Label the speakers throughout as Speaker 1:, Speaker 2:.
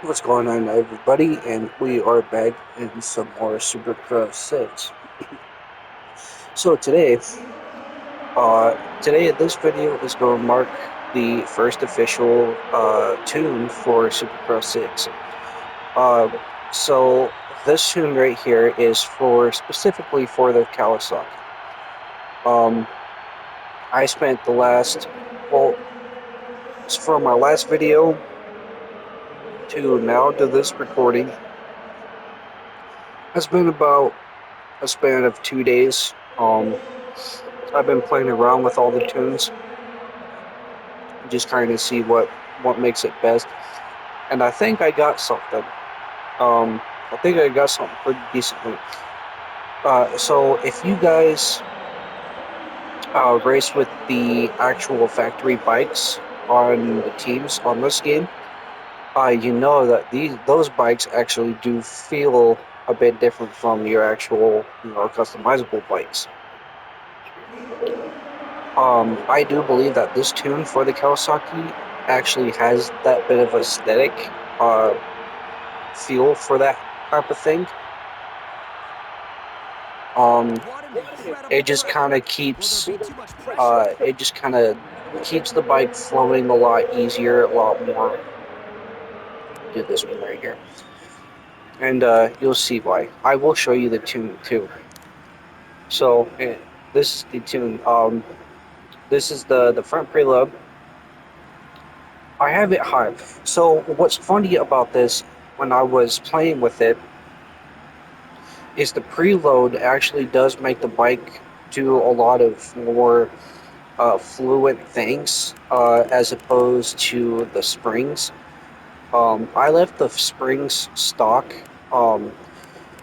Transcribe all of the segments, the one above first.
Speaker 1: What's going on, everybody? And we are back in some more Supercross 6. So today this video is going to mark the first official tune for Supercross 6. Uh, so this tune right here is for specifically for the Kawasaki. Um, I spent the last well, from my last video to now to this recording has been about a span of 2 days. I've been playing around with all the tunes, just trying to see what makes it best. And I think I got something. I think I got something pretty decently. So if you guys race with the actual factory bikes on the teams on this game, you know that those bikes actually do feel a bit different from your actual customizable bikes. I do believe that this tune for the Kawasaki actually has that bit of aesthetic uh, feel for that type of thing. Um, it just kind of keeps the bike flowing a lot easier, a lot more. Do this one right here, and you'll see why. I will show you the tune too. So this is the tune. This is the front preload. I have it high. So what's funny about this when I was playing with it is the preload actually does make the bike do a lot of more fluent things as opposed to the springs. I left the springs stock um,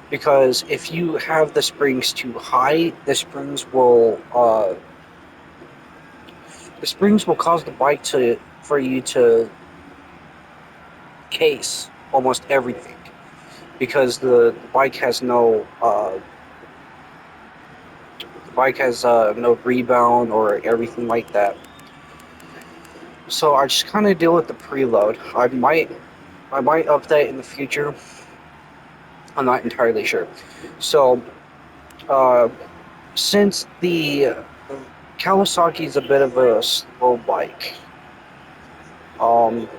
Speaker 1: because if you have the springs too high, the springs will cause the bike to for you to case almost everything because the bike has no rebound or everything like that. So I just kind of deal with the preload. I might update in the future. I'm not entirely sure. So uh, since the Kawasaki is a bit of a slow bike, um,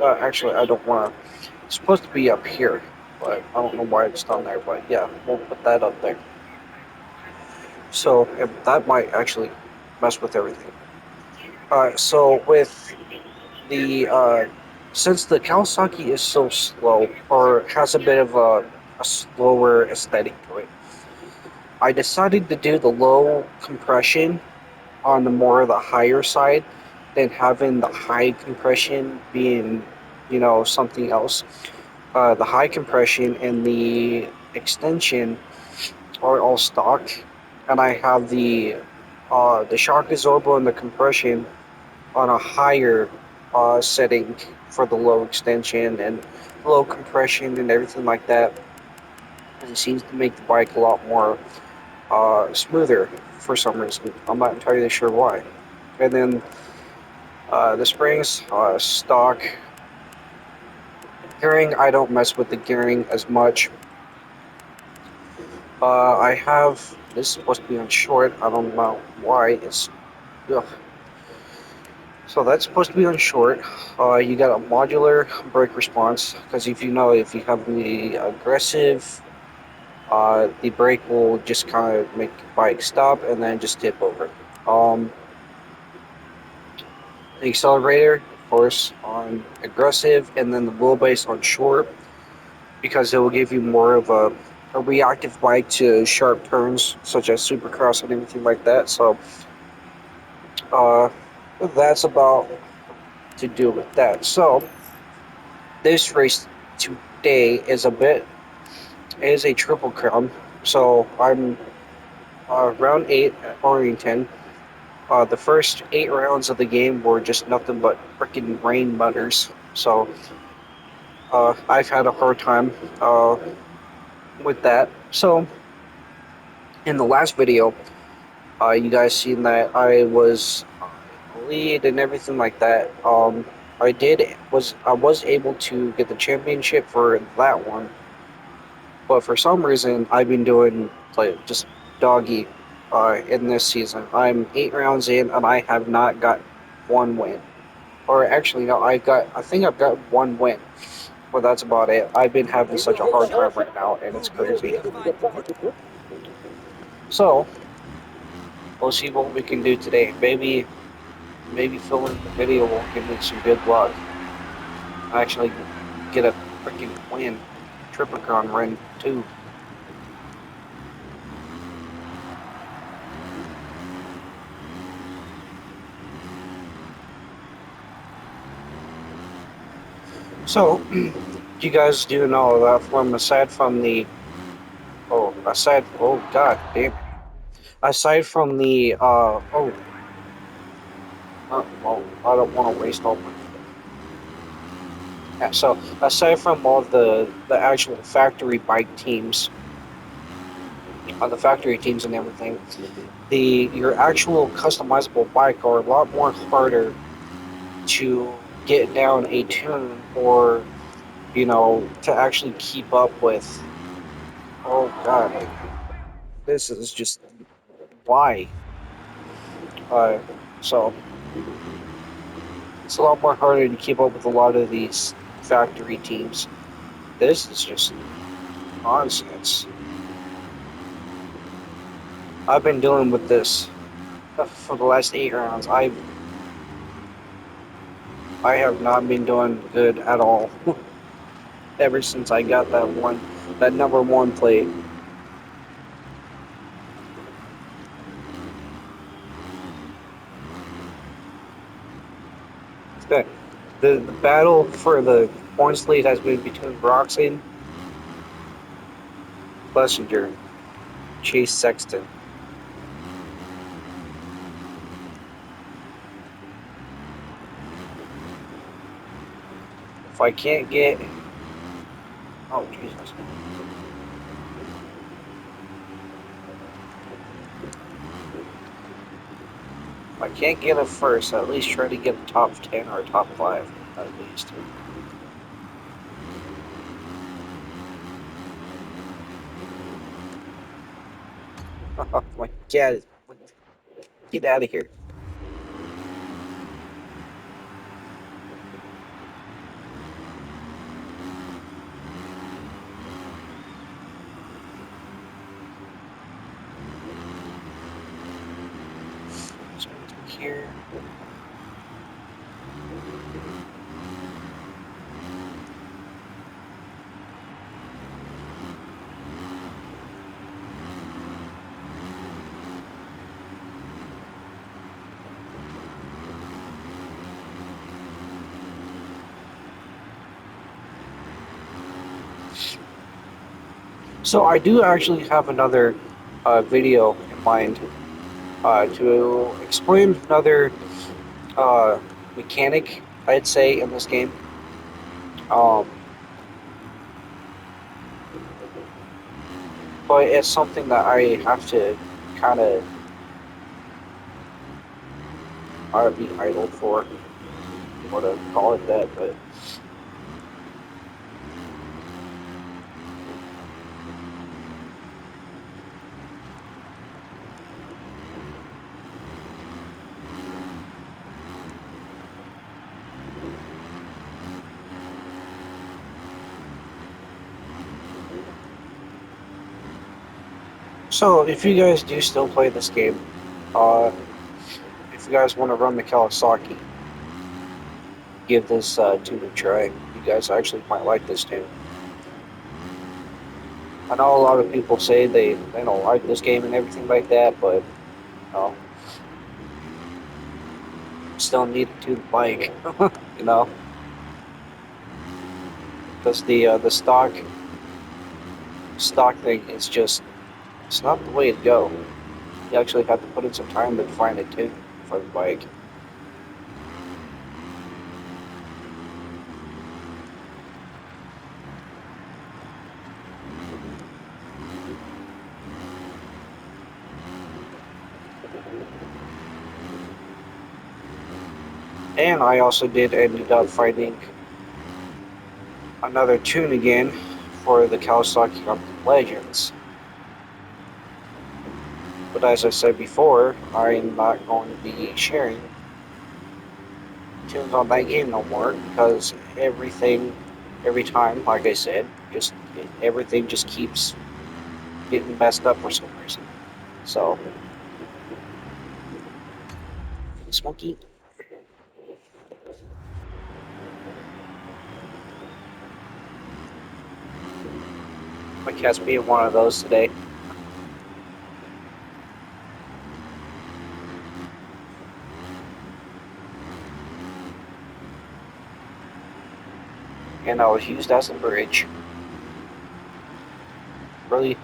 Speaker 1: actually I don't want to. It's supposed to be up here, but I don't know why it's down there. But yeah, we'll put that up there. So that might actually mess with everything. So with the since the Kawasaki is so slow or has a bit of a slower aesthetic to it, I decided to do the low compression on the more the higher side than having the high compression being, something else. The high compression and the extension are all stock, and I have the shock absorber and the compression on a higher setting for the low extension and low compression and everything like that. And it seems to make the bike a lot more smoother for some reason. I'm not entirely sure why. And then the springs, stock. Gearing, I don't mess with the gearing as much. I have, this is supposed to be on short, I don't know why, ugh. So that's supposed to be on short. You got a modular brake response, because if you have the aggressive, the brake will just kind of make the bike stop and then just tip over. Um, the accelerator, of course, on aggressive, and then the wheelbase on short, because it will give you more of a reactive bike to sharp turns, such as Supercross and everything like that. So uh, that's about to do with that. So this race today is a triple crown. So I'm round 8 at Arlington. The first 8 rounds of the game were just nothing but freaking rain mutters. So I've had a hard time with that. So in the last video, you guys seen that I was lead and everything like that. I was able to get the championship for that one, but for some reason I've been doing like just doggy in this season. I'm 8 rounds in and I have not got one win. Or actually, no, I think I've got one win, but that's about it. I've been having such a hard time right now, and it's crazy. So we'll see what we can do today. Maybe filming the video will give me some good luck. I actually get a freaking win, Triplicon run too. So you guys do know that from oh god damn, aside from the well, I don't want to waste all my. Yeah, so aside from all the actual factory bike teams, the factory teams and everything, the your actual customizable bike are a lot more harder to get down a tune or to actually keep up with. Oh god, this is just why. Uh, so it's a lot more harder to keep up with a lot of these factory teams. This is just nonsense. I've been dealing with this for the last 8 rounds. I have not been doing good at all ever since I got that number one plate. The, the battle for the points lead has been between Broxton, Plessinger, Chase Sexton. If I can't get, oh Jesus, if I can't get a first, at least try to get a top 10 or a top 5 at least. Oh my God, get out of here. So here. So I do actually have another video in mind to explain another uh, mechanic, I'd say, in this game. Um, but it's something that I have to kind of be idle for, if you want to call it that. But so if you guys do still play this game, uh, if you guys want to run the Kawasaki, give this tune a try. You guys actually might like this tune. I know a lot of people say they don't like this game and everything like that, but know, still need to bike, you know, because the stock thing is just it's not the way to go. You actually have to put in some time to find it too for the bike. And I also did ended up finding another tune again for the Kawasaki Legends. But as I said before, I'm not going to be sharing tunes on that game no more because every time, like I said, just everything just keeps getting messed up for some reason. So, Smokey, my cat's being one of those today. And I was used as a bridge. Really.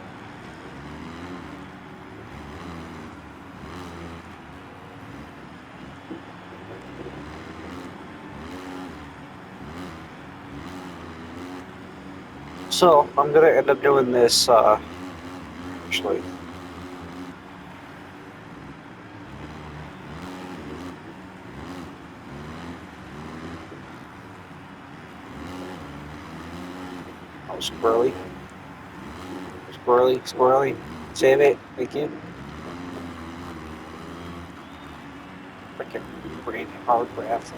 Speaker 1: So, I'm gonna end up doing this, actually. Oh, squirrely. Squirrely, squirrely. Save it. Thank you. Freaking brain hard craft.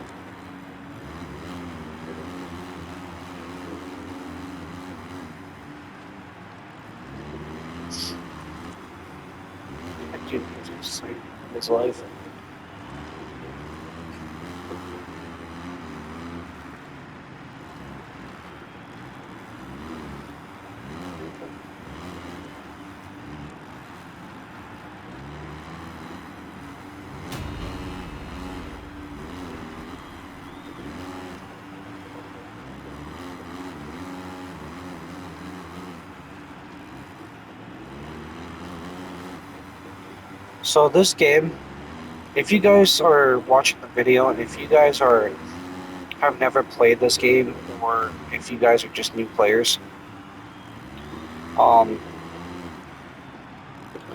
Speaker 1: That dude is just like his life. So this game, if you guys are watching the video and if you guys are have never played this game or if you guys are just new players, um,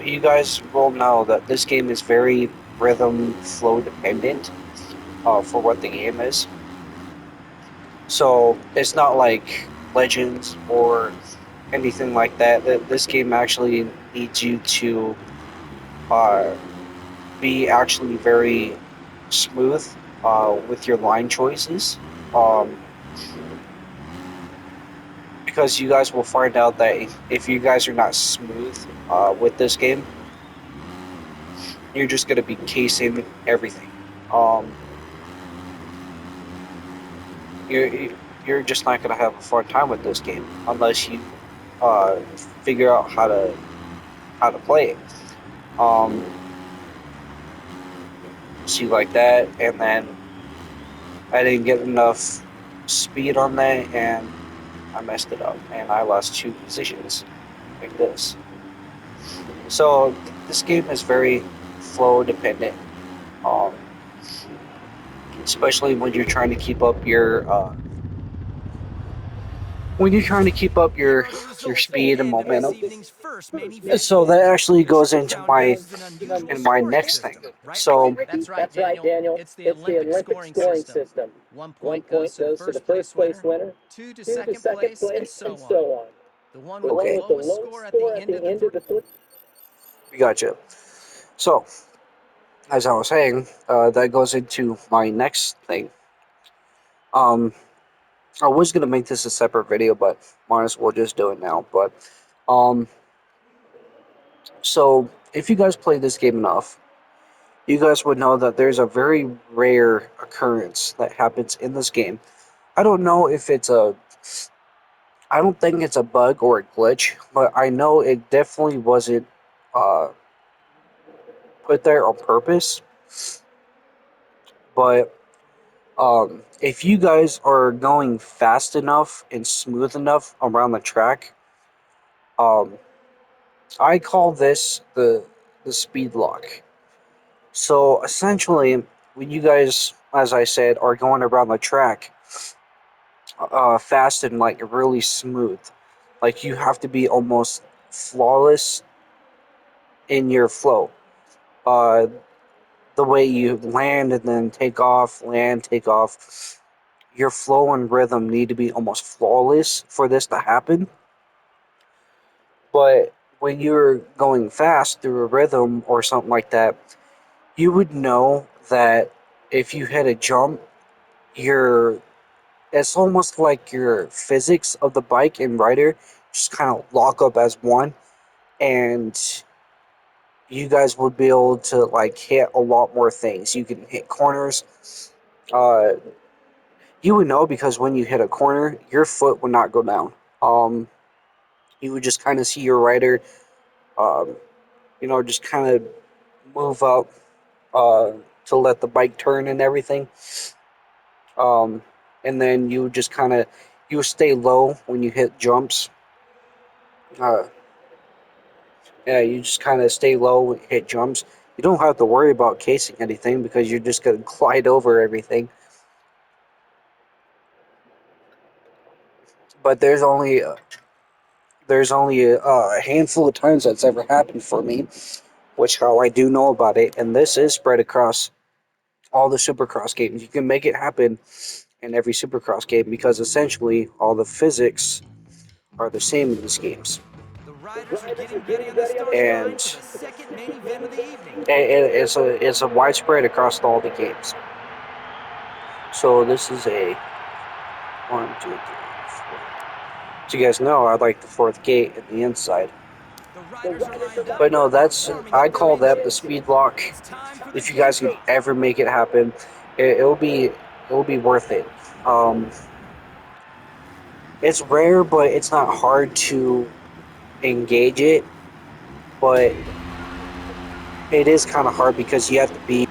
Speaker 1: you guys will know that this game is very rhythm flow dependent for what the game is. So it's not like Legends or anything like that. That this game actually needs you to uh, be actually very smooth with your line choices. Um, because you guys will find out that if you guys are not smooth with this game, you're just going to be casing everything. Um, you're you're just not going to have a fun time with this game unless you uh, figure out how to play it. Um, see like that, and then I didn't get enough speed on that, and I messed it up, and I lost 2 positions like this. So this game is very flow dependent, um, especially when you're trying to keep up your speed and momentum. So that actually goes into my next thing. So
Speaker 2: That's right, Daniel. It's the Olympic scoring system. 1 point goes to the first place winner, 2 to second place, and so on. The one with the lowest score at the end of the first.
Speaker 1: we got you. So as I was saying, that goes into my next thing. Um, I was gonna make this a separate video, but might as well just do it now. But um, so if you guys play this game enough, you guys would know that there's a very rare occurrence that happens in this game. I don't know if it's a I don't think it's a bug or a glitch, but I know it definitely wasn't uh, put there on purpose. But if you guys are going fast enough and smooth enough around the track, um, I call this the speed lock. So essentially, when you guys, as I said, are going around the track fast and like really smooth, like you have to be almost flawless in your flow. Uh, the way you land and then take off, land, take off. Your flow and rhythm need to be almost flawless for this to happen. But when you're going fast through a rhythm or something like that, you would know that if you hit a jump, your it's almost like your physics of the bike and rider just kind of lock up as one, and you guys would be able to like hit a lot more things. You can hit corners. Uh, you would know because when you hit a corner, your foot would not go down. Um, you would just kind of see your rider, um, just kind of move up uh, to let the bike turn and everything. Um, and then you would just kind of you would stay low when you hit jumps. Uh, yeah, you just kind of stay low, hit jumps. You don't have to worry about casing anything because you're just gonna glide over everything. But there's only a handful of times that's ever happened for me, which how I do know about it, and this is spread across all the Supercross games. You can make it happen in every Supercross game because essentially all the physics are the same in these games,
Speaker 2: The riders are getting ready on the starting line
Speaker 1: and
Speaker 2: for the second main event of the evening.
Speaker 1: it's a widespread across all the games. So this is a 1, 2, 3, 4. So you guys know I like the fourth gate at the inside.
Speaker 2: The riders are lined up,
Speaker 1: But no, that's
Speaker 2: warming
Speaker 1: I
Speaker 2: up their
Speaker 1: call that the
Speaker 2: engines.
Speaker 1: speed lock.
Speaker 2: It's time for the
Speaker 1: If you
Speaker 2: gate
Speaker 1: guys could
Speaker 2: check.
Speaker 1: ever make it happen, it'll be worth it. Um, it's rare, but it's not hard to engage it. But it is kind of hard because you have to be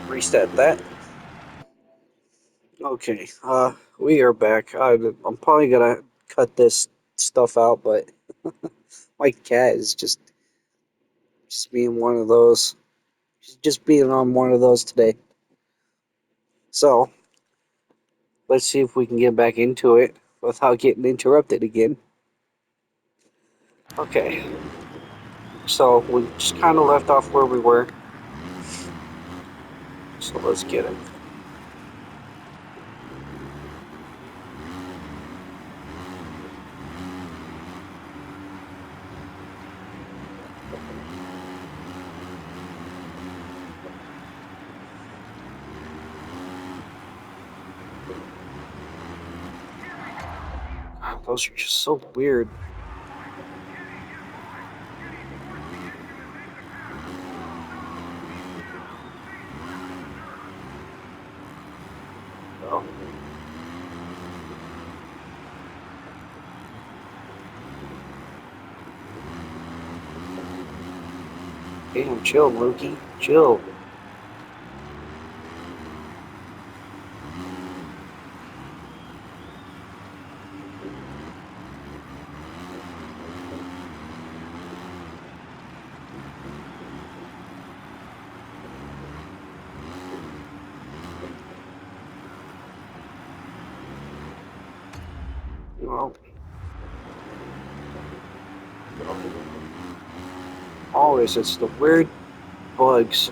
Speaker 1: reset that. Okay, we are back. I'm probably gonna cut this stuff out, but my cat is just being one of those. She's just being on one of those today. So let's see if we can get back into it without getting interrupted again. Okay, so we just kind of left off where we were. So let's get it. God, those are just so weird. Oh, damn, chill, Lukey. Chill. Well, always it's the weird bugs.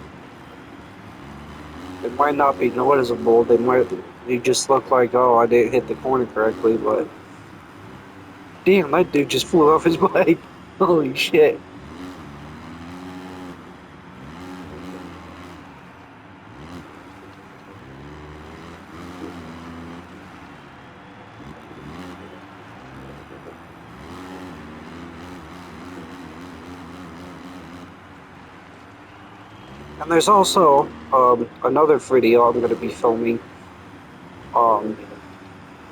Speaker 1: It might not be noticeable. They just look like, oh, I didn't hit the corner correctly, but damn, that dude just flew off his bike. Holy shit. And there's also another video I'm going to be filming. Um,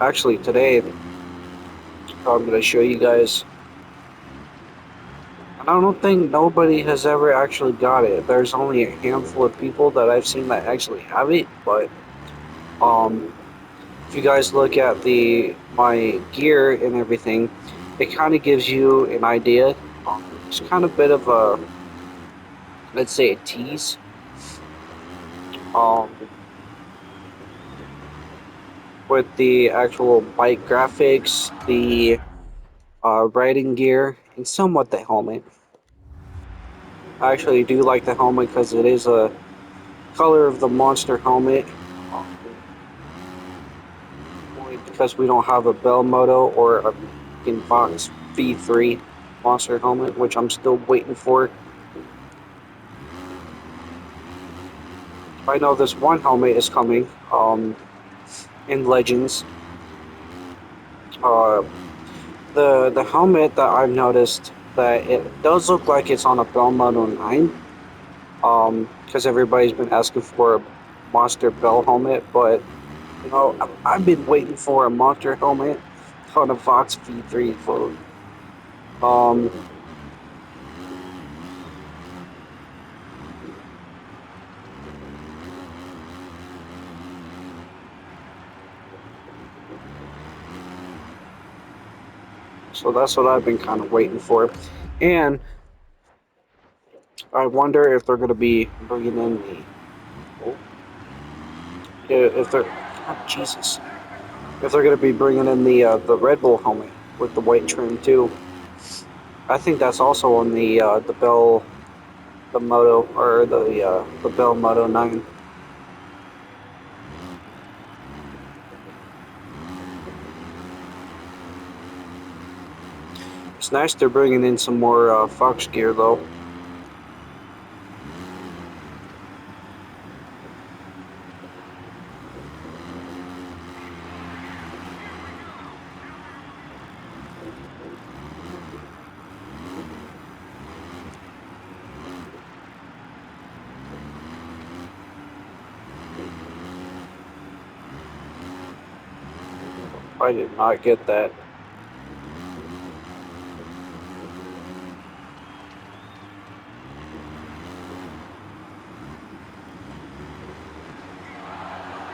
Speaker 1: actually, today I'm going to show you guys. And I don't think nobody has ever actually got it. There's only a handful of people that I've seen that actually have it. But um, if you guys look at my gear and everything, it kind of gives you an idea. It's kind of a bit of a, let's say, a tease. Um, with the actual bike graphics, the riding gear, and somewhat the helmet. I actually do like the helmet because it is a color of the monster helmet. Only because we don't have a Bell Moto or a Fox V3 monster helmet, which I'm still waiting for. I know this one helmet is coming in Legends. Uh, the helmet that I've noticed that it does look like it's on a Bell Moto 9, because everybody's been asking for a Monster Bell helmet, but you know I've been waiting for a Monster helmet on a Fox V3 for um so that's what I've been kind of waiting for, and I wonder if they're going to be bringing in if they're Jesus if they're going to be bringing in the Red Bull helmet with the white trim too. I think that's also on the Bell the Moto or the Bell Moto 9. It's nice they're bringing in some more Fox gear though. I did not get that.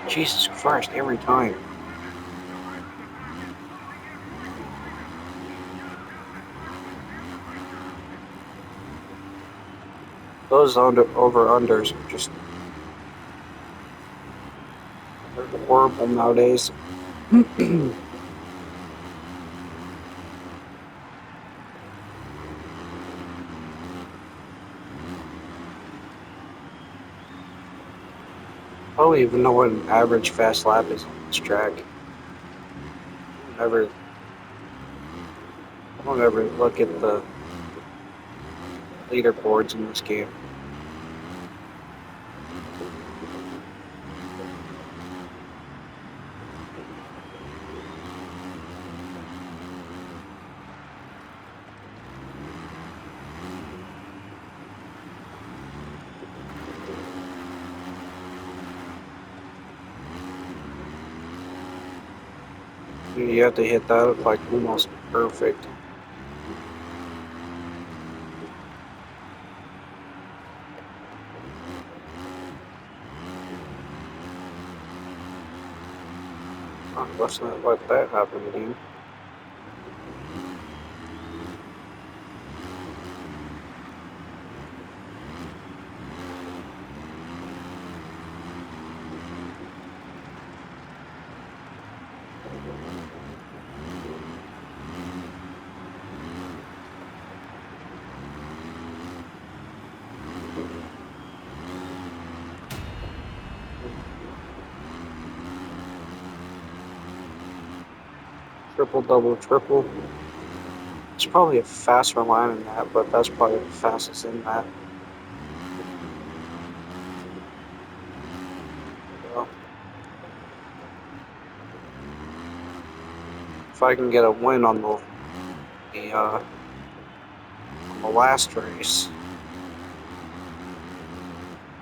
Speaker 1: Jesus Christ, every time. Those over unders are just horrible nowadays. I don't even know what an average fast lap is on this track. Never, I don't ever look at the leaderboards in this game. You have to hit that like almost perfect. Let's not let that happen again. Triple, double, triple. It's probably a faster line than that, but that's probably the fastest in that. So, if I can get a win on the last race,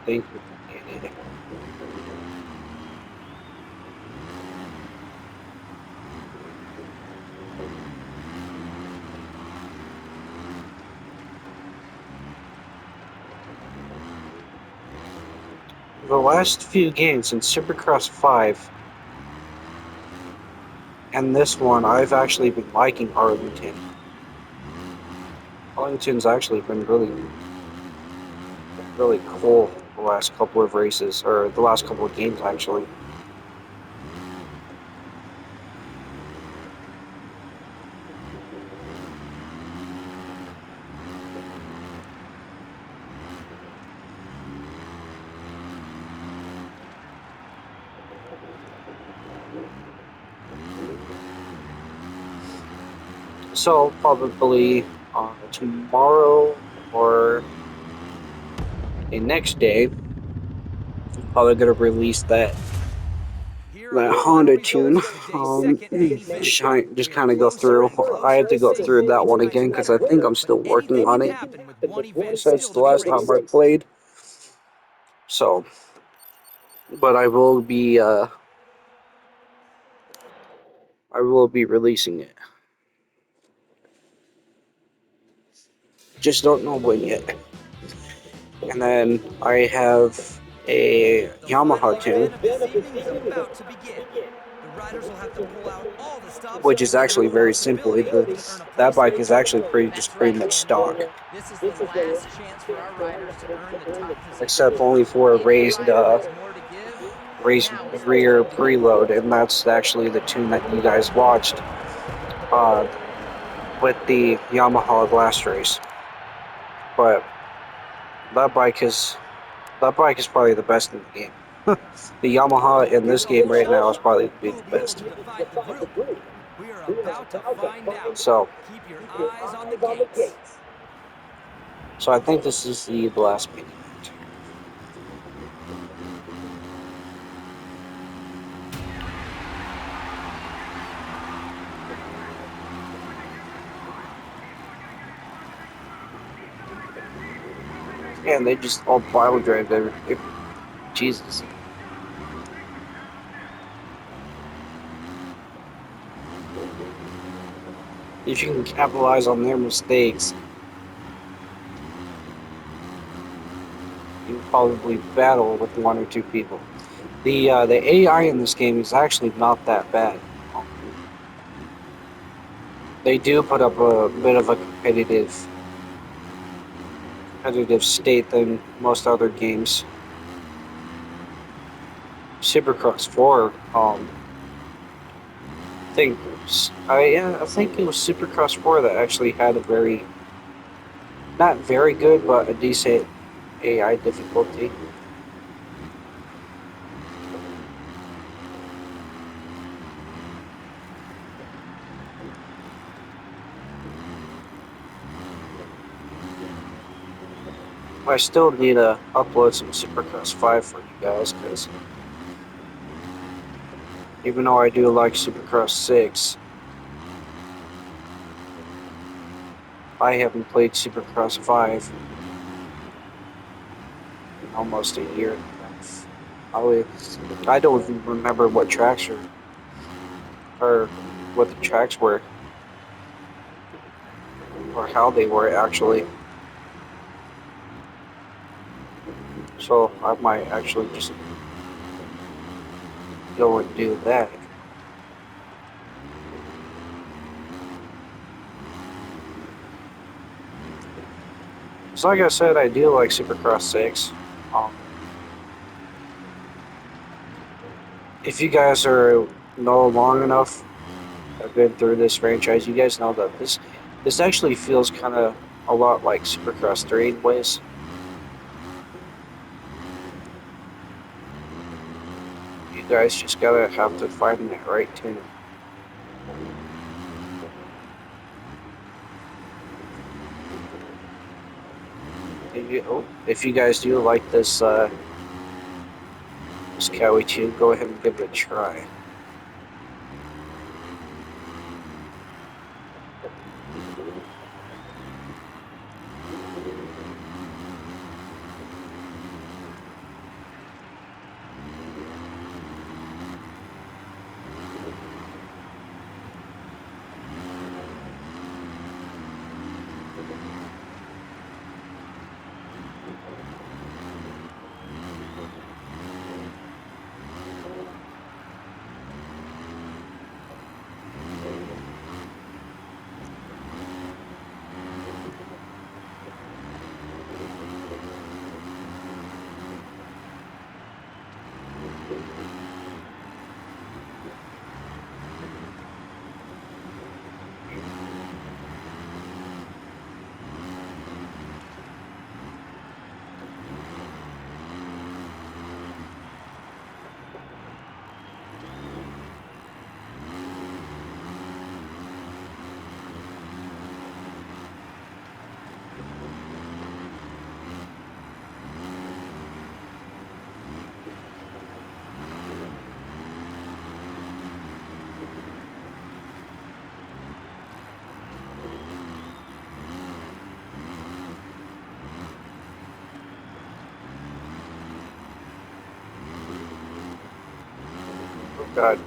Speaker 1: I think we can get it. The last few games in Supercross 5 and this one, I've actually been liking Arlington. Arlington's actually been really cool the last couple of races, or the last couple of games actually. So probably tomorrow or the next day, probably gonna release
Speaker 2: Here are
Speaker 1: that
Speaker 2: the final
Speaker 1: Honda
Speaker 2: results
Speaker 1: tune.
Speaker 2: of today's second main event.
Speaker 1: Just
Speaker 2: We are
Speaker 1: kind of go
Speaker 2: closer
Speaker 1: through.
Speaker 2: and
Speaker 1: I
Speaker 2: closer
Speaker 1: have to
Speaker 2: to
Speaker 1: go
Speaker 2: seeing
Speaker 1: through
Speaker 2: who
Speaker 1: that
Speaker 2: will be
Speaker 1: one
Speaker 2: tonight's
Speaker 1: again because I
Speaker 2: winner.
Speaker 1: think I'm
Speaker 2: But
Speaker 1: still working
Speaker 2: anything
Speaker 1: on
Speaker 2: can
Speaker 1: it
Speaker 2: happen with one event
Speaker 1: since
Speaker 2: still
Speaker 1: the
Speaker 2: to be
Speaker 1: last time I
Speaker 2: raced.
Speaker 1: played. So, but I will be releasing it. Just don't know when yet. And then I have a
Speaker 2: The final
Speaker 1: Yamaha tune,
Speaker 2: event of this evening is about to begin. The riders will have to pull out all the stops
Speaker 1: which
Speaker 2: if
Speaker 1: is
Speaker 2: they have
Speaker 1: actually
Speaker 2: a
Speaker 1: very simple.
Speaker 2: possibility to earn a
Speaker 1: That
Speaker 2: place in
Speaker 1: bike
Speaker 2: the
Speaker 1: is
Speaker 2: top
Speaker 1: actually
Speaker 2: 8.
Speaker 1: pretty much stock,
Speaker 2: This is the last chance for our riders to earn the top position.
Speaker 1: except only for a
Speaker 2: If a rider has more to give,
Speaker 1: raised
Speaker 2: now is the
Speaker 1: rear
Speaker 2: time to go all
Speaker 1: preload,
Speaker 2: in.
Speaker 1: and that's actually the tune that you guys watched uh, with the Yamaha last race. But that bike is that bike is probably the best in the game. The Yamaha in
Speaker 2: Here's
Speaker 1: this
Speaker 2: the
Speaker 1: game
Speaker 2: whole
Speaker 1: right now
Speaker 2: showdown.
Speaker 1: is probably
Speaker 2: Who
Speaker 1: the
Speaker 2: will be able
Speaker 1: best.
Speaker 2: to divide the group? We are about to find out.
Speaker 1: So,
Speaker 2: Keep your eyes on the gates.
Speaker 1: so I think this is the last main event. And they just all pile drive there. Jesus. If you can capitalize on their mistakes, you probably battle with one or two people. The AI in this game is actually not that bad. They do put up a bit of a competitive state than most other games. Supercross 4, think I think it was Supercross 4 that actually had a very not very good but a decent AI difficulty. I still need to upload some Supercross 5 for you guys because even though I do like Supercross 6, I haven't played Supercross 5 in almost a year and a half. I don't even remember what tracks or what the tracks were or how they were actually. So I might actually just go and do that. So like I said, I do like Supercross 6. Um, if you guys know long enough, have been through this franchise, you guys know that this actually feels kind of a lot like Supercross 3 in ways. You guys just gotta have to find that right tune. If you guys do like this Cowie tune, go ahead and give it a try. God.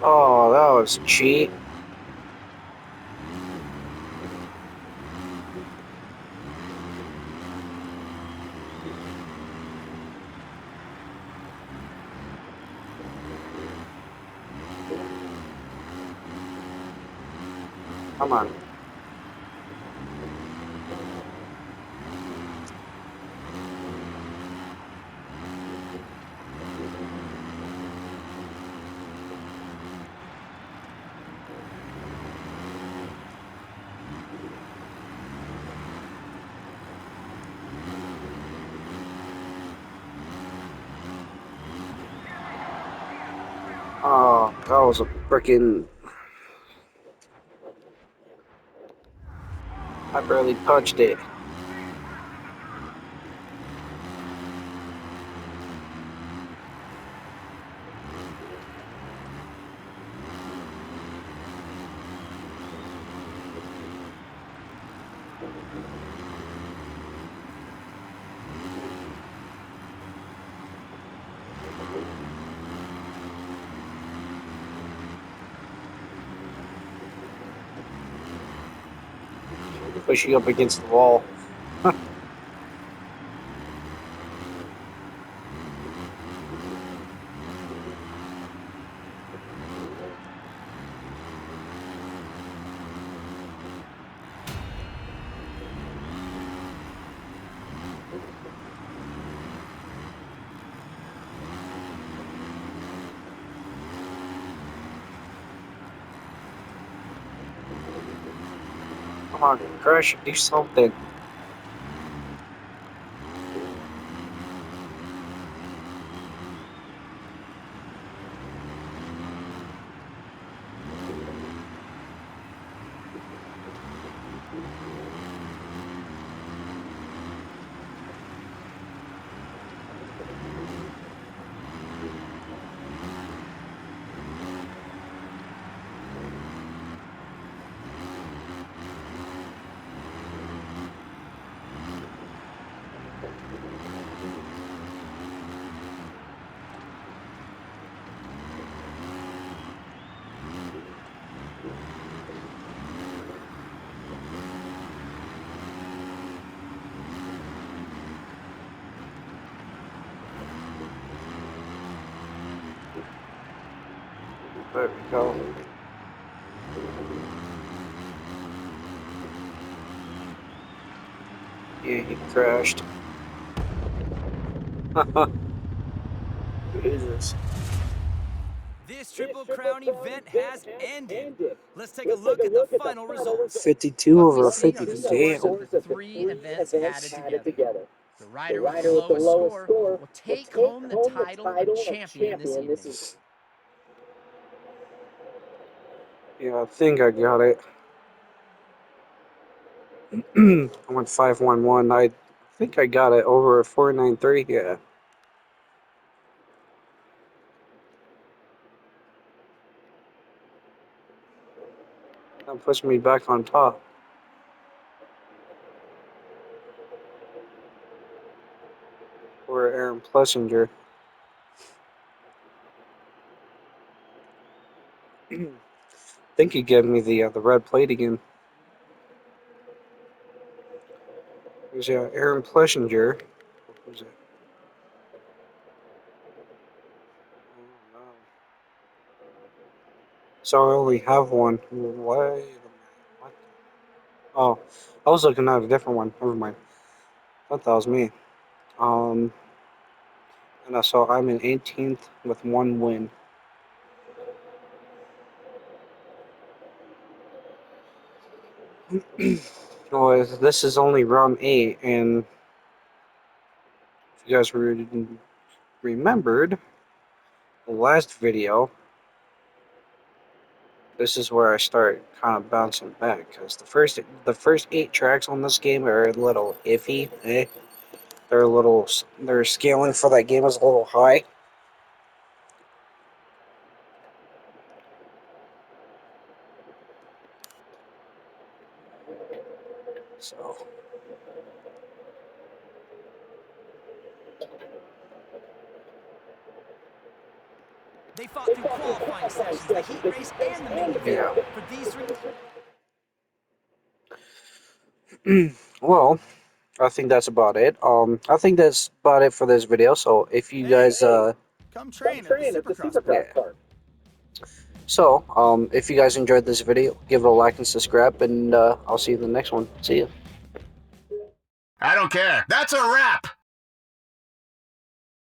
Speaker 1: Oh, that was cheap. Come on. Oh, that was a freaking. I barely touched it. Pushing up against the wall. Come on, Crash, do something. There we go. Yeah, he crashed. Jesus.
Speaker 2: This Triple Crown event has ended. Let's take a look at the final results.
Speaker 1: 52
Speaker 2: What we
Speaker 1: over
Speaker 2: see are
Speaker 1: 50.
Speaker 2: the scores
Speaker 1: Damn.
Speaker 2: of the 3 events added together. The rider with the lowest score will take home the title of champion this evening.
Speaker 1: Yeah, I think I got it. I went 5-1-1. I think I got it over 4-9-3. Yeah. That puts me back on top. Or Aaron Plessinger. I think he gave me the red plate again. It was Aaron Plessinger. Who's it? Oh, no. So I only have one. Wait a minute. What? Oh, I was looking at a different one. Never mind. I thought that was me. Um, and I saw I'm in 18th with one win. Well, this is only round 8, and you guys remembered the last video, this is where I start kind of bouncing back because the first 8 tracks on this game are a little iffy. Their scaling for that game is a little high. So
Speaker 2: They fought through qualifying sessions, the heat race, and the main event.
Speaker 1: yeah.
Speaker 2: For these three...
Speaker 1: Well, I think that's about it. I think that's about it for this video. So if you guys
Speaker 2: Come train at the Supercross
Speaker 1: yeah.
Speaker 2: park.
Speaker 1: So if you guys enjoyed this video, give it a like and subscribe, and I'll see you in the next one. See ya.
Speaker 2: I don't care. That's a wrap!